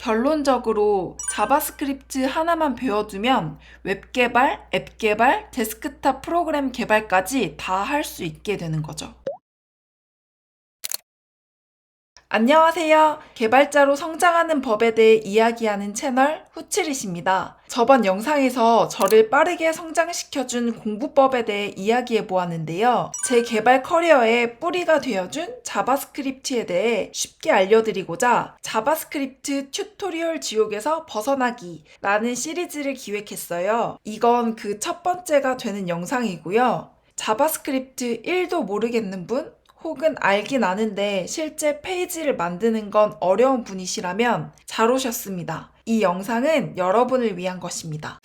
결론적으로 자바스크립트 하나만 배워두면 웹 개발, 앱 개발, 데스크탑 프로그램 개발까지 다 할 수 있게 되는 거죠. 안녕하세요. 개발자로 성장하는 법에 대해 이야기하는 채널 후칠잇입니다. 저번 영상에서 저를 빠르게 성장시켜준 공부법에 대해 이야기해 보았는데요. 제 개발 커리어의 뿌리가 되어준 자바스크립트에 대해 쉽게 알려드리고자 자바스크립트 튜토리얼 지옥에서 벗어나기 라는 시리즈를 기획했어요. 이건 그 첫 번째가 되는 영상이고요. 자바스크립트 1도 모르겠는 분? 혹은 알긴 아는데 실제 페이지를 만드는 건 어려운 분이시라면 잘 오셨습니다. 이 영상은 여러분을 위한 것입니다.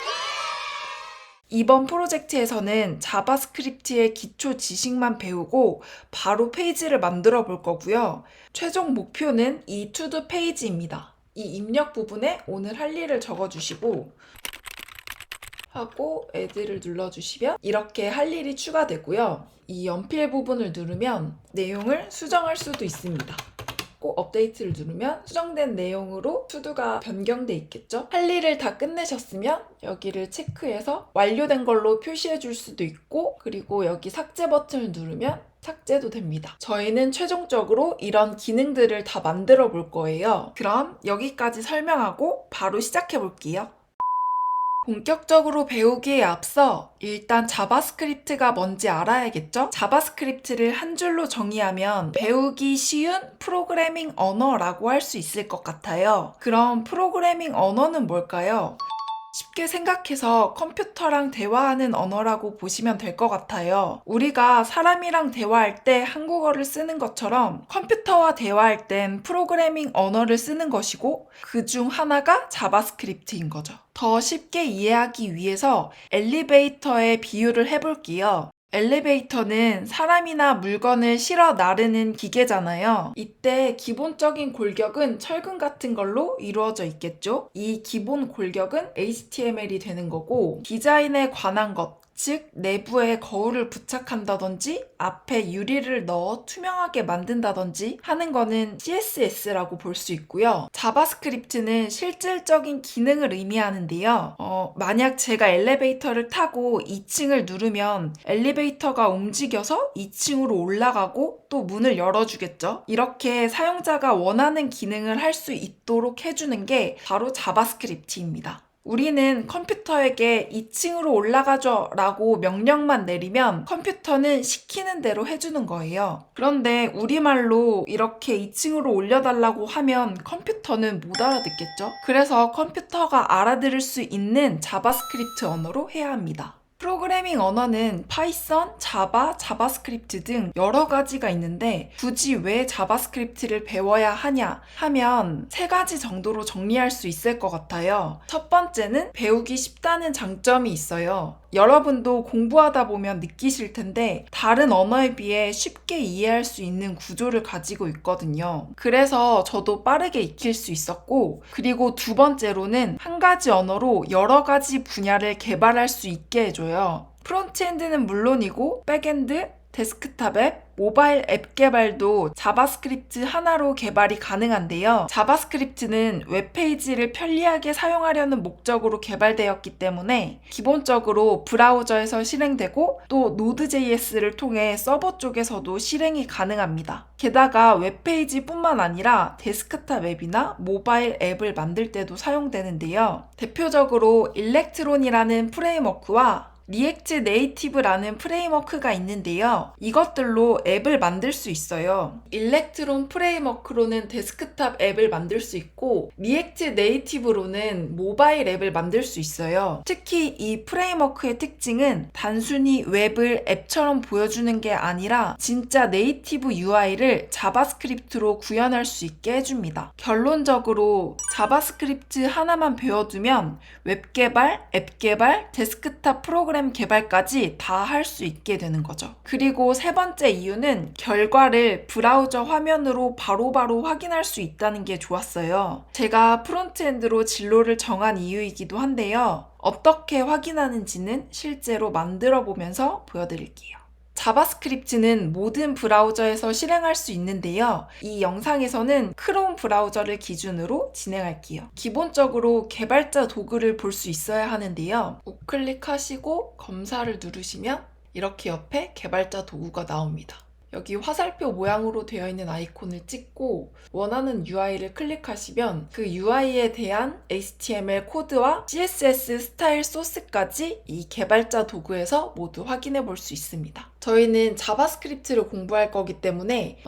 이번 프로젝트에서는 자바스크립트의 기초 지식만 배우고 바로 페이지를 만들어 볼 거고요. 최종 목표는 이 투두 페이지입니다. 이 입력 부분에 오늘 할 일을 적어주시고 하고 애드를 눌러주시면 이렇게 할 일이 추가되고요. 이 연필 부분을 누르면 내용을 수정할 수도 있습니다. 꼭 업데이트를 누르면 수정된 내용으로 투두가 변경돼 있겠죠? 할 일을 다 끝내셨으면 여기를 체크해서 완료된 걸로 표시해 줄 수도 있고, 그리고 여기 삭제 버튼을 누르면 삭제도 됩니다. 저희는 최종적으로 이런 기능들을 다 만들어 볼 거예요. 그럼 여기까지 설명하고 바로 시작해 볼게요. 본격적으로 배우기에 앞서 일단 자바스크립트가 뭔지 알아야겠죠? 자바스크립트를 한 줄로 정의하면 배우기 쉬운 프로그래밍 언어라고 할 수 있을 것 같아요. 그럼 프로그래밍 언어는 뭘까요? 쉽게 생각해서 컴퓨터랑 대화하는 언어라고 보시면 될 것 같아요. 우리가 사람이랑 대화할 때 한국어를 쓰는 것처럼 컴퓨터와 대화할 땐 프로그래밍 언어를 쓰는 것이고 그 중 하나가 자바스크립트인 거죠. 더 쉽게 이해하기 위해서 엘리베이터의 비유를 해볼게요. 엘리베이터는 사람이나 물건을 실어 나르는 기계잖아요. 이때 기본적인 골격은 철근 같은 걸로 이루어져 있겠죠? 이 기본 골격은 HTML이 되는 거고, 디자인에 관한 것, 즉 내부에 거울을 부착한다든지 앞에 유리를 넣어 투명하게 만든다든지 하는 거는 CSS라고 볼 수 있고요. 자바스크립트는 실질적인 기능을 의미하는데요. 만약 제가 엘리베이터를 타고 2층을 누르면 엘리베이터가 움직여서 2층으로 올라가고 또 문을 열어주겠죠. 이렇게 사용자가 원하는 기능을 할 수 있도록 해주는 게 바로 자바스크립트입니다. 우리는 컴퓨터에게 2층으로 올라가줘 라고 명령만 내리면 컴퓨터는 시키는 대로 해주는 거예요. 그런데 우리말로 이렇게 2층으로 올려달라고 하면 컴퓨터는 못 알아듣겠죠? 그래서 컴퓨터가 알아들을 수 있는 자바스크립트 언어로 해야 합니다. 프로그래밍 언어는 파이썬, 자바, 자바스크립트 등 여러 가지가 있는데 굳이 왜 자바스크립트를 배워야 하냐 하면 3가지 정도로 정리할 수 있을 것 같아요. 첫 번째는 배우기 쉽다는 장점이 있어요. 여러분도 공부하다 보면 느끼실 텐데 다른 언어에 비해 쉽게 이해할 수 있는 구조를 가지고 있거든요. 그래서 저도 빠르게 익힐 수 있었고, 그리고 두 번째로는 한 가지 언어로 여러 가지 분야를 개발할 수 있게 해줘요. 프론트엔드는 물론이고 백엔드, 데스크탑 앱, 모바일 앱 개발도 자바스크립트 하나로 개발이 가능한데요. 자바스크립트는 웹페이지를 편리하게 사용하려는 목적으로 개발되었기 때문에 기본적으로 브라우저에서 실행되고 또 노드.js를 통해 서버 쪽에서도 실행이 가능합니다. 게다가 웹페이지뿐만 아니라 데스크탑 앱이나 모바일 앱을 만들 때도 사용되는데요. 대표적으로 일렉트론이라는 프레임워크와 리액트 네이티브라는 프레임워크가 있는데요. 이것들로 앱을 만들 수 있어요. 일렉트론 프레임워크로는 데스크탑 앱을 만들 수 있고 리액트 네이티브로는 모바일 앱을 만들 수 있어요. 특히 이 프레임워크의 특징은 단순히 웹을 앱처럼 보여주는 게 아니라 진짜 네이티브 UI를 자바스크립트로 구현할 수 있게 해줍니다. 결론적으로 자바스크립트 하나만 배워두면 웹 개발, 앱 개발, 데스크탑 프로그램 개발까지 다 할 수 있게 되는 거죠. 그리고 세 번째 이유는 결과를 브라우저 화면으로 바로바로 확인할 수 있다는 게 좋았어요. 제가 프론트엔드로 진로를 정한 이유이기도 한데요. 어떻게 확인하는지는 실제로 만들어 보면서 보여드릴게요. 자바스크립트는 모든 브라우저에서 실행할 수 있는데요. 이 영상에서는 크롬 브라우저를 기준으로 진행할게요. 기본적으로 개발자 도구를 볼 수 있어야 하는데요. 우클릭하시고 검사를 누르시면 이렇게 옆에 개발자 도구가 나옵니다. 여기 화살표 모양으로 되어 있는 아이콘을 찍고 원하는 UI를 클릭하시면 그 UI에 대한 HTML 코드와 CSS 스타일 소스까지 이 개발자 도구에서 모두 확인해 볼 수 있습니다. 저희는 자바스크립트를 공부할 거기 때문에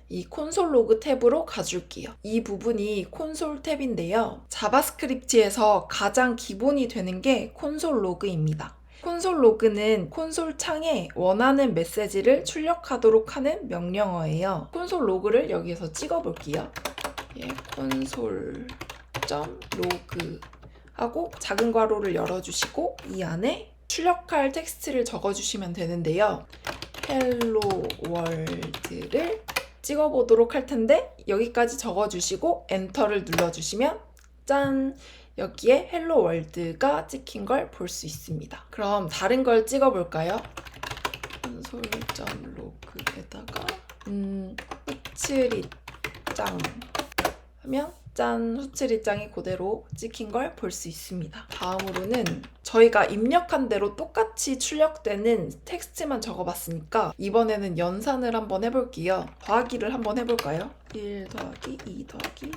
이 콘솔 로그 탭으로 가줄게요. 이 부분이 콘솔 탭인데요. 자바스크립트에서 가장 기본이 되는 게 콘솔 로그입니다. 콘솔 로그는 콘솔 창에 원하는 메시지를 출력하도록 하는 명령어예요. 콘솔 로그를 여기에서 찍어 볼게요. 콘솔.로그 하고 작은 괄호를 열어주시고 이 안에 출력할 텍스트를 적어주시면 되는데요. 헬로 월드를 찍어 보도록 할 텐데 여기까지 적어주시고 엔터를 눌러주시면 짠! 여기에 헬로 월드가 찍힌 걸 볼 수 있습니다. 그럼 다른 걸 찍어 볼까요? 콘솔.로그에다가 후츠리짱 하면 짠! 후츠리짱이 그대로 찍힌 걸 볼 수 있습니다. 다음으로는 저희가 입력한 대로 똑같이 출력되는 텍스트만 적어봤으니까 이번에는 연산을 한번 해볼게요. 더하기를 한번 해볼까요? 1 더하기 2 더하기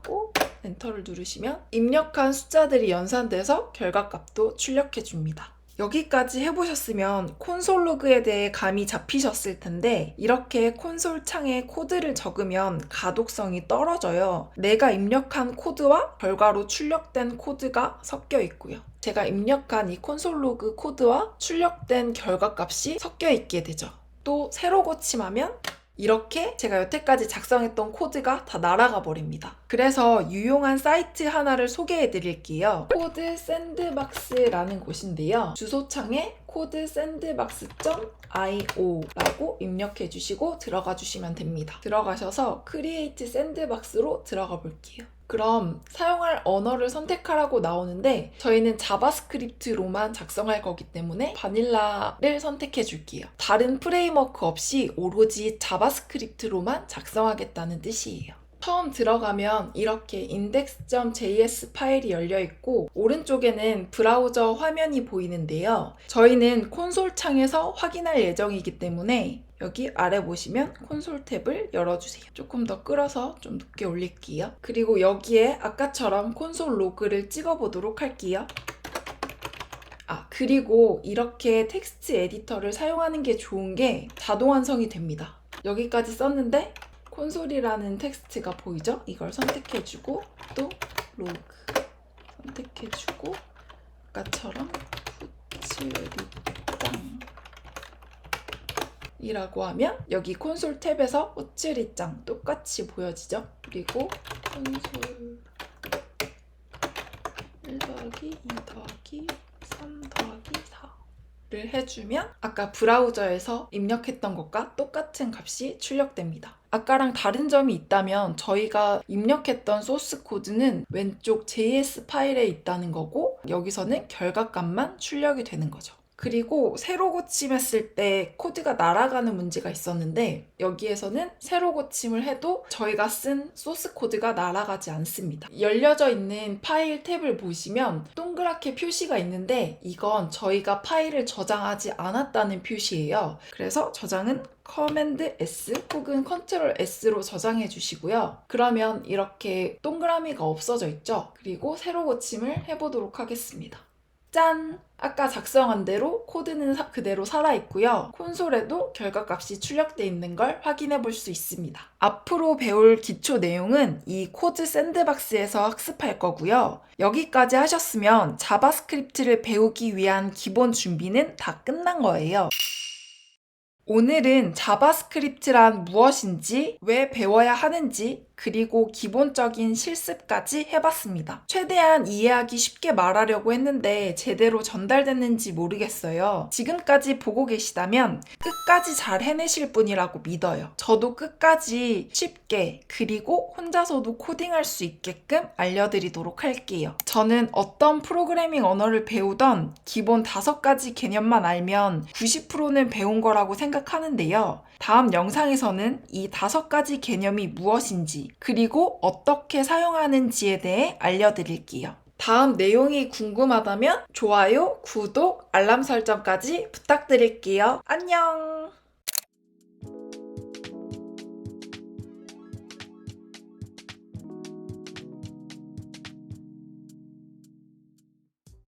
5 엔터를 누르시면 입력한 숫자들이 연산돼서 결과값도 출력해줍니다. 여기까지 해보셨으면 콘솔 로그에 대해 감이 잡히셨을 텐데 이렇게 콘솔 창에 코드를 적으면 가독성이 떨어져요. 내가 입력한 코드와 결과로 출력된 코드가 섞여 있고요. 제가 입력한 이 콘솔 로그 코드와 출력된 결과값이 섞여 있게 되죠. 또 새로 고침하면 이렇게 제가 여태까지 작성했던 코드가 다 날아가 버립니다. 그래서 유용한 사이트 하나를 소개해 드릴게요. 코드 샌드박스라는 곳인데요. 주소창에 코드 샌드박스.io 라고 입력해 주시고 들어가 주시면 됩니다. 들어가셔서 크리에이트 샌드박스로 들어가 볼게요. 그럼 사용할 언어를 선택하라고 나오는데 저희는 자바스크립트로만 작성할 거기 때문에 바닐라를 선택해 줄게요. 다른 프레임워크 없이 오로지 자바스크립트로만 작성하겠다는 뜻이에요. 처음 들어가면 이렇게 index.js 파일이 열려 있고 오른쪽에는 브라우저 화면이 보이는데요. 저희는 콘솔 창에서 확인할 예정이기 때문에 여기 아래 보시면 콘솔 탭을 열어주세요. 조금 더 끌어서 좀 높게 올릴게요. 그리고 여기에 아까처럼 콘솔 로그를 찍어보도록 할게요. 그리고 이렇게 텍스트 에디터를 사용하는 게 좋은 게 자동 완성이 됩니다. 여기까지 썼는데 콘솔이라는 텍스트가 보이죠? 이걸 선택해주고 또 로그 선택해주고 아까처럼 후츠리짱 이라고 하면 여기 콘솔 탭에서 후츠리짱 똑같이 보여지죠? 그리고 콘솔 1 더하기 2 더하기 3 더하기 4를 해주면 아까 브라우저에서 입력했던 것과 똑같은 값이 출력됩니다. 아까랑 다른 점이 있다면 저희가 입력했던 소스 코드는 왼쪽 JS 파일에 있다는 거고 여기서는 결과값만 출력이 되는 거죠. 그리고 새로 고침했을 때 코드가 날아가는 문제가 있었는데 여기에서는 새로 고침을 해도 저희가 쓴 소스 코드가 날아가지 않습니다. 열려져 있는 파일 탭을 보시면 동그랗게 표시가 있는데 이건 저희가 파일을 저장하지 않았다는 표시예요. 그래서 저장은 커맨드 S 혹은 컨트롤 S로 저장해 주시고요. 그러면 이렇게 동그라미가 없어져 있죠? 그리고 새로 고침을 해보도록 하겠습니다. 짠! 아까 작성한 대로 코드는 그대로 살아있고요. 콘솔에도 결과값이 출력되어 있는 걸 확인해 볼 수 있습니다. 앞으로 배울 기초 내용은 이 코드 샌드박스에서 학습할 거고요. 여기까지 하셨으면 자바스크립트를 배우기 위한 기본 준비는 다 끝난 거예요. 오늘은 자바스크립트란 무엇인지, 왜 배워야 하는지, 그리고 기본적인 실습까지 해봤습니다. 최대한 이해하기 쉽게 말하려고 했는데 제대로 전달됐는지 모르겠어요. 지금까지 보고 계시다면 끝까지 잘 해내실 분이라고 믿어요. 저도 끝까지 쉽게 그리고 혼자서도 코딩할 수 있게끔 알려드리도록 할게요. 저는 어떤 프로그래밍 언어를 배우던 기본 5가지 개념만 알면 90%는 배운 거라고 생각하는데요. 다음 영상에서는 이 5가지 개념이 무엇인지 그리고 어떻게 사용하는지에 대해 알려드릴게요. 다음 내용이 궁금하다면 좋아요, 구독, 알람 설정까지 부탁드릴게요. 안녕!